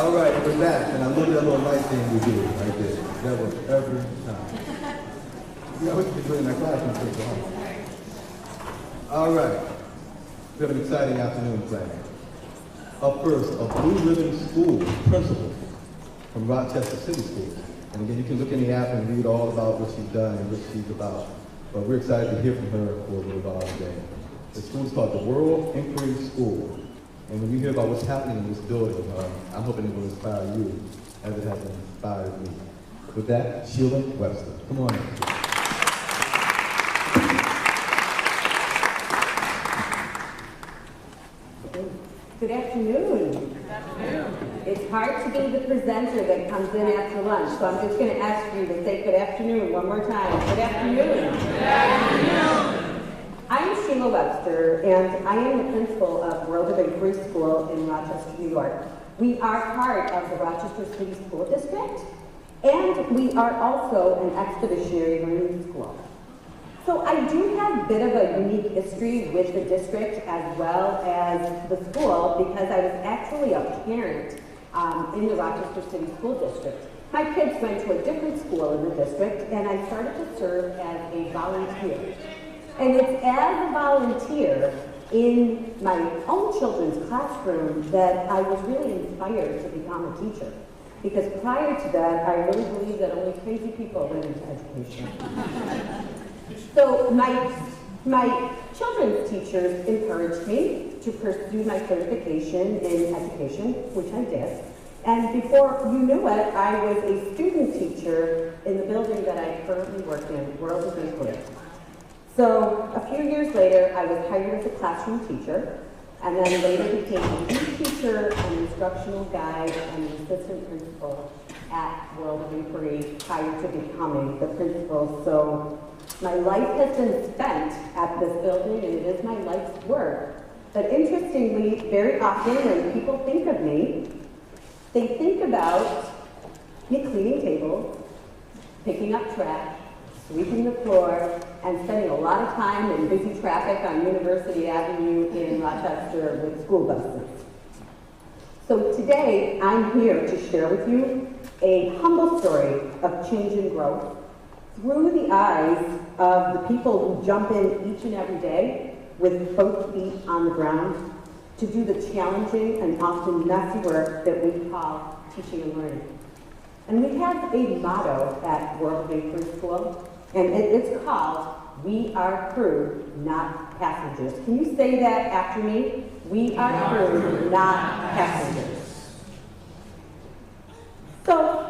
All right, we're back, and I love that little light thing we did right there. That was every time. You know, we can put in that classroom for home. All right, we have an exciting afternoon planned. Up first, a Blue Ribbon School principal from Rochester City Schools. And again, you can look in the app and read all about what she's done and what she's about. But we're excited to hear from her for a little while today. The school is called the World Inquiry School. And when you hear about what's happening in this building, I'm hoping it will inspire you as it has inspired me. With that, Sheela Webster. Come on in. Good afternoon. Good afternoon. It's hard to be the presenter that comes in after lunch, so I'm just going to ask you to say good afternoon one more time. Good afternoon. Good afternoon. I'm Sheela Webster, and I am the principal of World of Inquiry School in Rochester, New York. We are part of the Rochester City School District, and we are also an expeditionary learning school. So I do have a bit of a unique history with the district as well as the school because I was actually a parent in the Rochester City School District. My kids went to a different school in the district, and I started to serve as a volunteer. And it's as a volunteer in my own children's classroom that I was really inspired to become a teacher. Because prior to that, I really believed that only crazy people went into education. So my children's teachers encouraged me to pursue my certification in education, which I did. And before you knew it, I was a student teacher in the building that I currently work in, World of Inquiry. So a few years later, I was hired as a classroom teacher, and then later became a lead teacher, an instructional guide, and an assistant principal at World of Inquiry prior to becoming the principal. So my life has been spent at this building, and it is my life's work. But interestingly, very often when people think of me, they think about me cleaning tables, picking up trash, sweeping the floor, and spending a lot of time in busy traffic on University Avenue in Rochester with school buses. So today, I'm here to share with you a humble story of change and growth through the eyes of the people who jump in each and every day with both feet on the ground to do the challenging and often messy work that we call teaching and learning. And we have a motto at World of Inquiry School, and it's called, "We are crew, not passengers." Can you say that after me? We are crew, not passengers. So,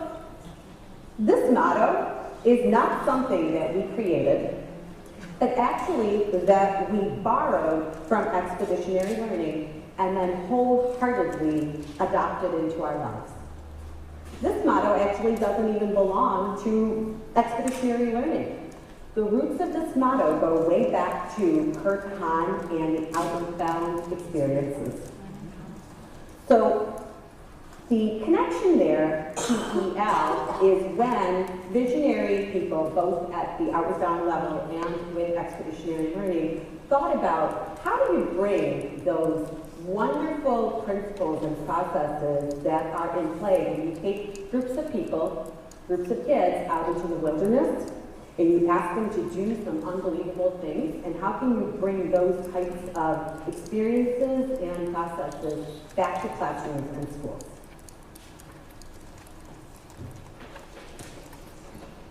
this motto is not something that we created, but actually that we borrowed from expeditionary learning and then wholeheartedly adopted into our lives. This motto actually doesn't even belong to expeditionary learning. The roots of this motto go way back to Kurt Hahn and the Outward Bound experiences. So the connection there, PEL, is when visionary people, both at the Outward Bound level and with expeditionary learning, thought about how do you bring those wonderful principles and processes that are in play when you take groups of people, groups of kids out into the wilderness, and you ask them to do some unbelievable things, and how can you bring those types of experiences and processes back to classrooms and schools?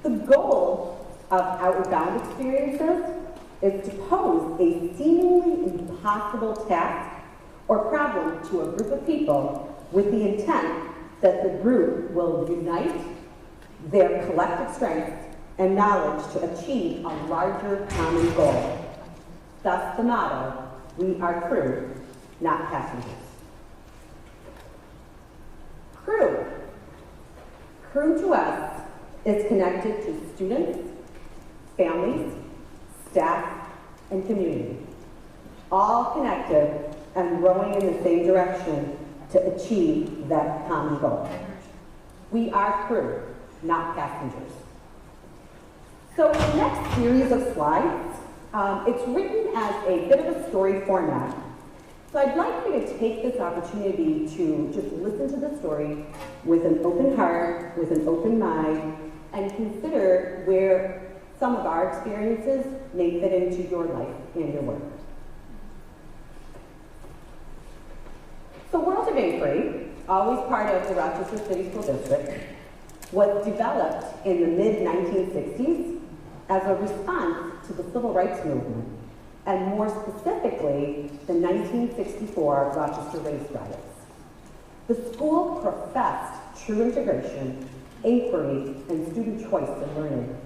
The goal of Outward Bound experiences is to pose a seemingly impossible task or problem to a group of people with the intent that the group will unite their collective strengths and knowledge to achieve a larger common goal. Thus the motto, "We are crew, not passengers." Crew. Crew to us is connected to students, families, staff, and community. All connected and rowing in the same direction to achieve that common goal. We are crew, not passengers. So the next series of slides, it's written as a bit of a story format. So I'd like you to take this opportunity to just listen to the story with an open heart, with an open mind, and consider where some of our experiences may fit into your life and your work. So World of Inquiry, always part of the Rochester City School District, was developed in the mid-1960s as a response to the Civil Rights Movement, and more specifically, the 1964 Rochester race riots. The school professed true integration, inquiry, and student choice in learning.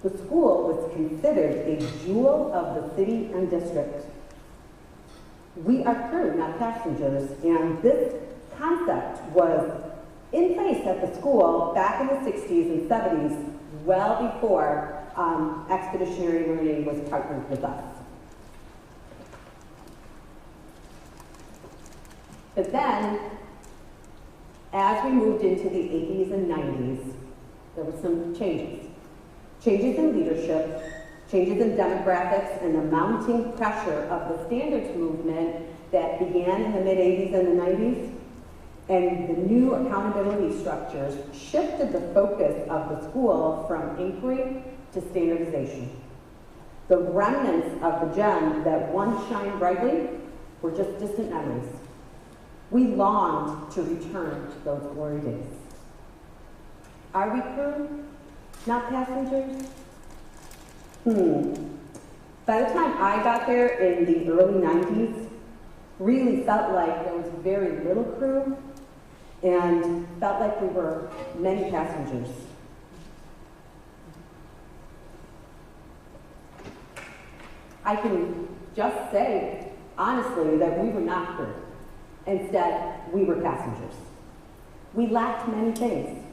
The school was considered a jewel of the city and district. We are crew, not passengers, and this concept was in place at the school back in the 60s and 70s, well before Expeditionary Learning was partnered with us. But then, as we moved into the 80s and 90s, there were some changes. Changes in leadership, changes in demographics, and the mounting pressure of the standards movement that began in the mid-80s and the 90s, and the new accountability structures shifted the focus of the school from inquiry to standardization. The remnants of the gem that once shined brightly were just distant memories. We longed to return to those glory days. Are we crew, not passengers? By the time I got there in the early 90s, really felt like there was very little crew and felt like we were many passengers. I can just say, honestly, that we were not crew. Instead, we were passengers. We lacked many things.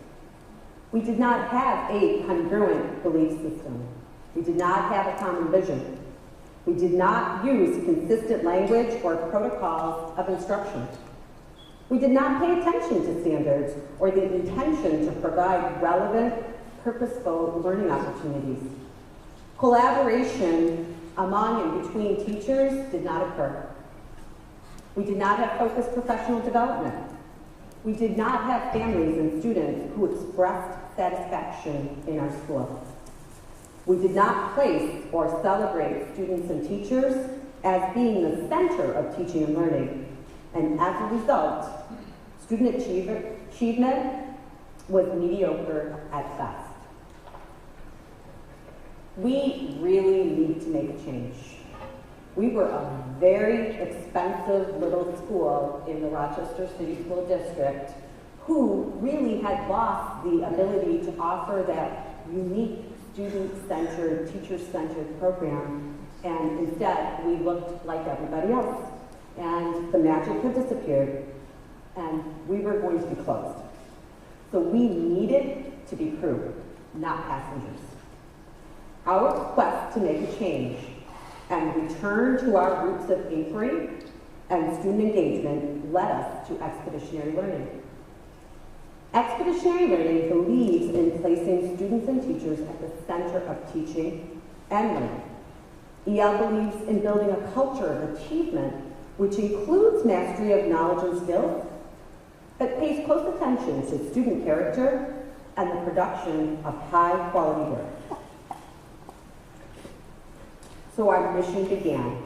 We did not have a congruent belief system. We did not have a common vision. We did not use consistent language or protocols of instruction. We did not pay attention to standards or the intention to provide relevant, purposeful learning opportunities. Collaboration among and between teachers did not occur. We did not have focused professional development. We did not have families and students who expressed satisfaction in our school. We did not place or celebrate students and teachers as being the center of teaching and learning. And as a result, student achievement was mediocre at best. We really need to make a change. We were a very expensive little school in the Rochester City School District who really had lost the ability to offer that unique student-centered, teacher-centered program, and instead we looked like everybody else. And the magic had disappeared, and we were going to be closed. So we needed to be crew, not passengers. Our quest to make a change and return to our roots of inquiry and student engagement led us to expeditionary learning. Expeditionary learning believes in placing students and teachers at the center of teaching and learning. EL believes in building a culture of achievement which includes mastery of knowledge and skills, but pays close attention to student character and the production of high-quality work. So our mission began.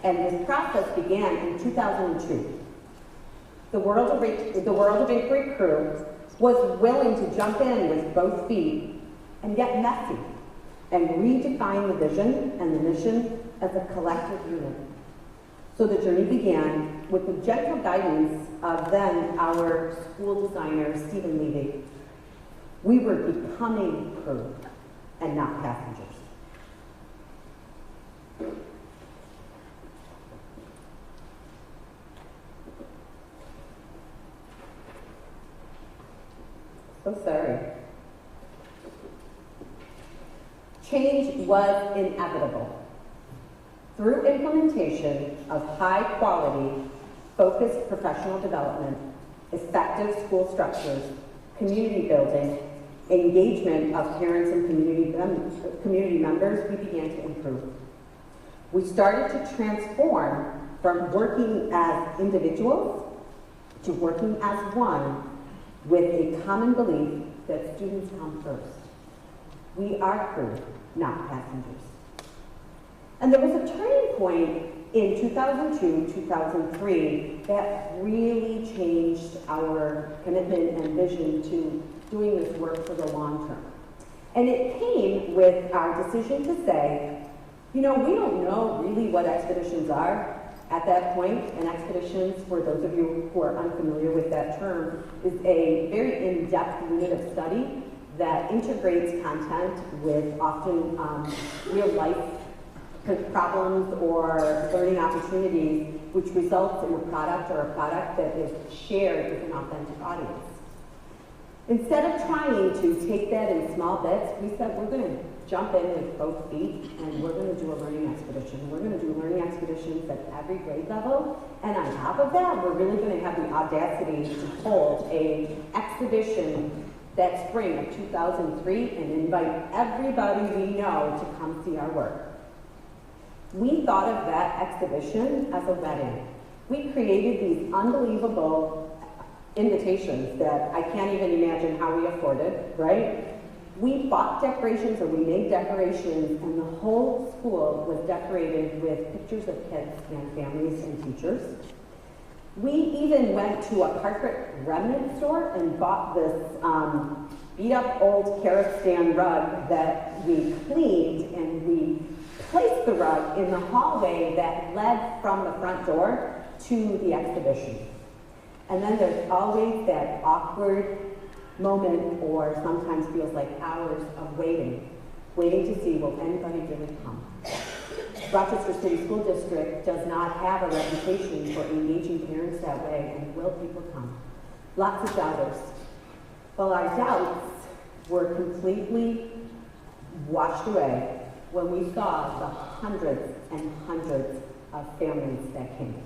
And this process began in 2002. The World of Inquiry crew was willing to jump in with both feet and get messy and redefine the vision and the mission as a collective unit. So the journey began with the gentle guidance of then our school designer, Stephen Levy. We were becoming crew and not passengers. So sorry. Change was inevitable. Through implementation of high-quality, focused professional development, effective school structures, community building, engagement of parents and community members, we began to improve. We started to transform from working as individuals to working as one with a common belief that students come first. We are crew, not passengers. And there was a turning point in 2002, 2003 that really changed our commitment and vision to doing this work for the long term. And it came with our decision to say, you know, we don't know really what expeditions are at that point, and expeditions, for those of you who are unfamiliar with that term, is a very in-depth unit of study that integrates content with often real-life problems or learning opportunities, which results in a product or a product that is shared with an authentic audience. Instead of trying to take that in small bits, we said we're going to jump in with both feet and we're going to do a learning expedition. We're going to do learning expeditions at every grade level, and on top of that, we're really going to have the audacity to hold an exhibition that spring of 2003 and invite everybody we know to come see our work. We thought of that exhibition as a wedding. We created these unbelievable invitations that I can't even imagine how we afforded, right? We bought decorations, or we made decorations, and the whole school was decorated with pictures of kids and families and teachers. We even went to a carpet remnant store and bought this beat-up old Karastan rug that we cleaned, and we placed the rug in the hallway that led from the front door to the exhibition. And then there's always that awkward moment, or sometimes feels like hours of waiting to see, will anybody really come? Rochester City School District does not have a reputation for engaging parents that way, and will people come? Lots of doubters. Well, our doubts were completely washed away when we saw the hundreds and hundreds of families that came.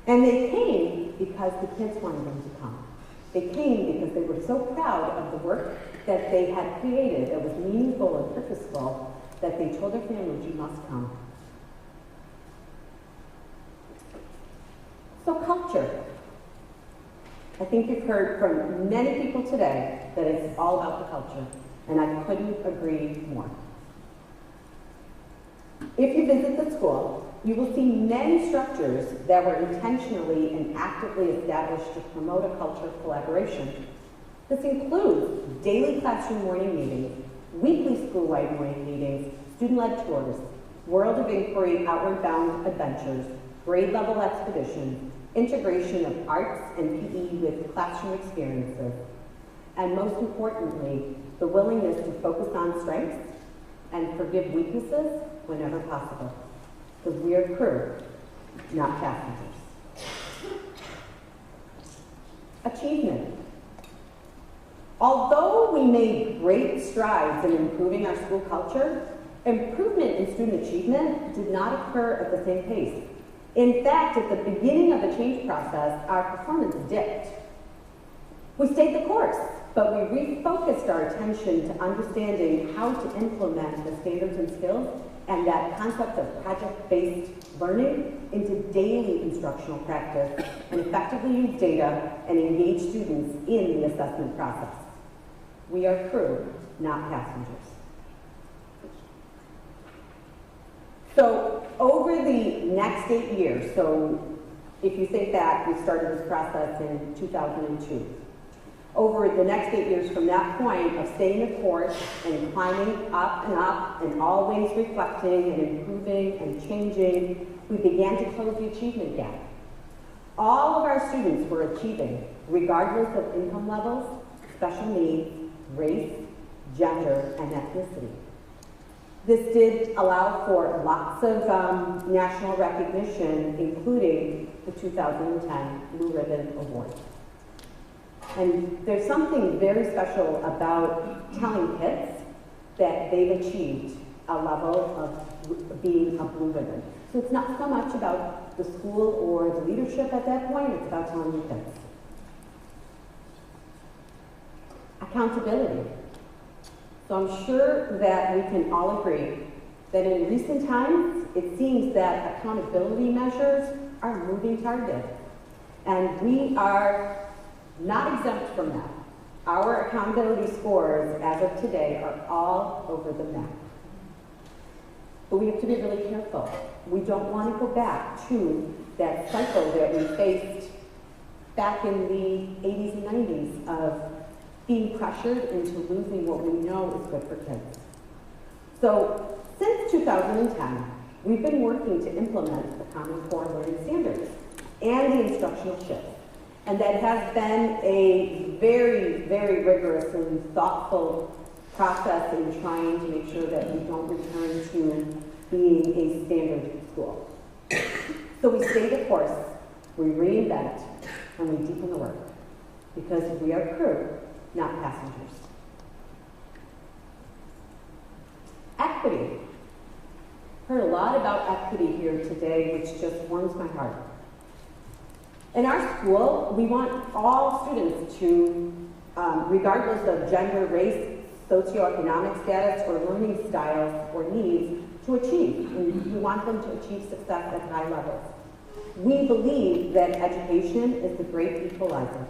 And they came because the kids wanted them to come. They came because they were so proud of the work that they had created that was meaningful and purposeful that they told their families, you must come. So culture. I think you've heard from many people today that it's all about the culture, and I couldn't agree more. If you visit the school, you will see many structures that were intentionally and actively established to promote a culture of collaboration. This includes daily classroom morning meetings, weekly school-wide morning meetings, student-led tours, World of Inquiry outward-bound adventures, grade-level expeditions, integration of arts and PE with classroom experiences, and most importantly, the willingness to focus on strengths and forgive weaknesses whenever possible. Because we are crew, not passengers. Achievement. Although we made great strides in improving our school culture, improvement in student achievement did not occur at the same pace. In fact, at the beginning of the change process, our performance dipped. We stayed the course, but we refocused our attention to understanding how to implement the standards and skills and that concept of project-based learning into daily instructional practice, and effectively use data and engage students in the assessment process. We are crew, not passengers. So over the next 8 years, so if you think back, we started this process in 2002. Over the next 8 years from that point of staying the course and climbing up and always reflecting and improving and changing, we began to close the achievement gap. All of our students were achieving, regardless of income levels, special needs, race, gender, and ethnicity. This did allow for lots of national recognition, including the 2010 Blue Ribbon Award. And there's something very special about telling kids that they've achieved a level of being a blue ribbon. So it's not so much about the school or the leadership at that point, it's about telling the kids. Accountability. So I'm sure that we can all agree that in recent times, it seems that accountability measures are moving target. And we are not exempt from that. Our accountability scores, as of today, are all over the map. But we have to be really careful. We don't want to go back to that cycle that we faced back in the 80s and 90s of being pressured into losing what we know is good for kids. So, since 2010, we've been working to implement the Common Core Learning Standards and the instructional shift. And that has been a very, very rigorous and thoughtful process in trying to make sure that we don't return to being a standard school. So we stay the course, we reinvent, and we deepen the work. Because we are crew, not passengers. Equity. Heard a lot about equity here today, which just warms my heart. In our school, we want all students to, regardless of gender, race, socioeconomic status, or learning styles or needs, to achieve. We want them to achieve success at high levels. We believe that education is the great equalizer.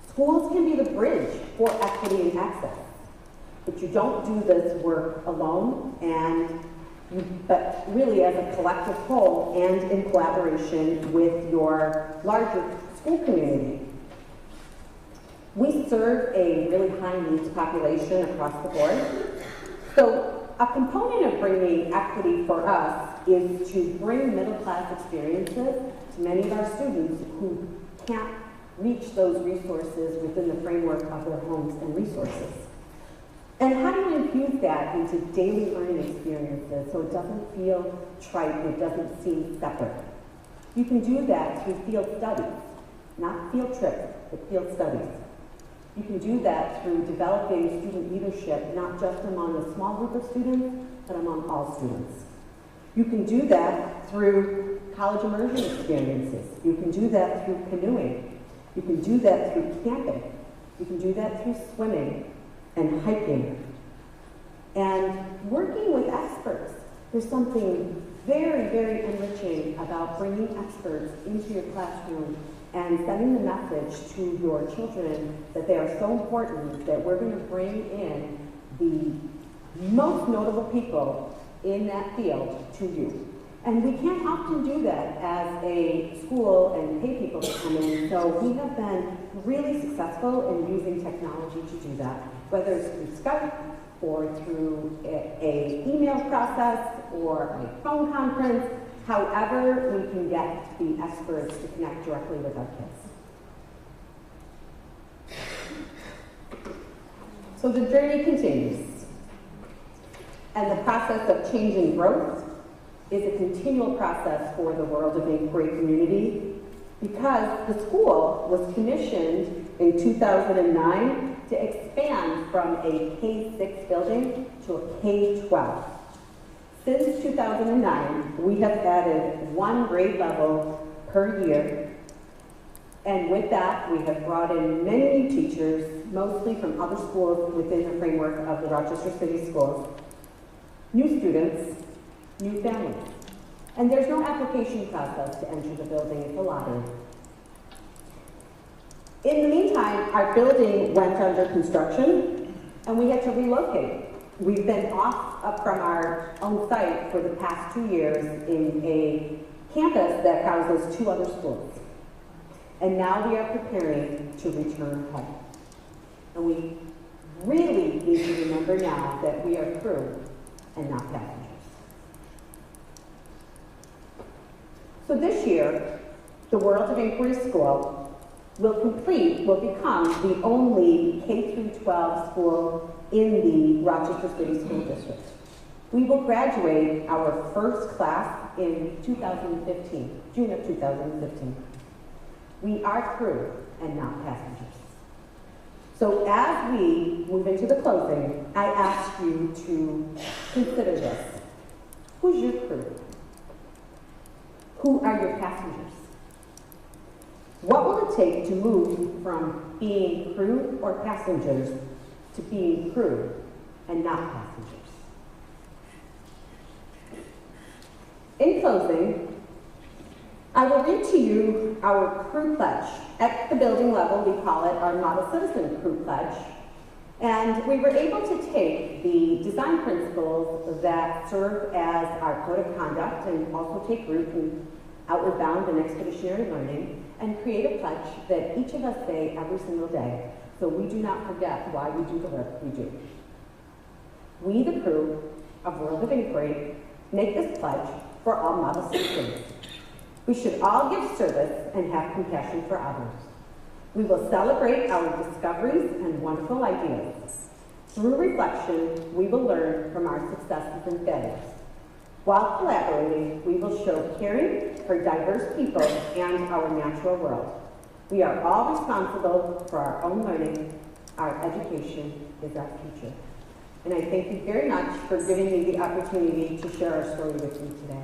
Schools can be the bridge for equity and access, but you don't do this work alone, but really as a collective whole and in collaboration with your larger school community. We serve a really high needs population across the board. So a component of bringing equity for us is to bring middle class experiences to many of our students who can't reach those resources within the framework of their homes and resources. And how do you infuse that into daily learning experiences so it doesn't feel trite, it doesn't seem separate? You can do that through field studies, not field trips, but field studies. You can do that through developing student leadership, not just among a small group of students, but among all students. You can do that through college immersion experiences. You can do that through canoeing. You can do that through camping. You can do that through swimming and hiking. And working with experts. There's something very, very enriching about bringing experts into your classroom and sending the message to your children that they are so important that we're going to bring in the most notable people in that field to you. And we can't often do that as a school and pay people to come in, so we have been really successful in using technology to do that, whether it's through Skype or through a email process or a phone conference, however we can get the experts to connect directly with our kids. So the journey continues. And the process of change and growth is a continual process for the World of Inquiry community because the school was commissioned in 2009 to expand from a K-6 building to a K-12. Since 2009, we have added one grade level per year, and with that, we have brought in many new teachers, mostly from other schools within the framework of the Rochester City Schools, new students, new families. And there's no application process to enter the building, it's a lottery. In the meantime, our building went under construction, and we had to relocate. We've been off from our own site for the past 2 years in a campus that houses 2 other schools. And now we are preparing to return home. And we really need to remember now that we are crew and not passengers. So this year, the World of Inquiry School will become the only K-12 school in the Rochester City School District. We will graduate our first class in 2015, June of 2015. We are crew and not passengers. So as we move into the closing, I ask you to consider this. Who's your crew? Who are your passengers? What will it take to move from being crew or passengers to being crew and not passengers? In closing, I will read to you our crew pledge. At the building level, we call it our Model Citizen Crew Pledge. And we were able to take the design principles that serve as our code of conduct and also take root in Outward Bound and Expeditionary Learning and create a pledge that each of us say every single day, so we do not forget why we do the work we do. We, the crew of World of Inquiry, make this pledge for all model citizens. We should all give service and have compassion for others. We will celebrate our discoveries and wonderful ideas. Through reflection, we will learn from our successes and failures. While collaborating, we will show caring for diverse people and our natural world. We are all responsible for our own learning. Our education is our future. And I thank you very much for giving me the opportunity to share our story with you today.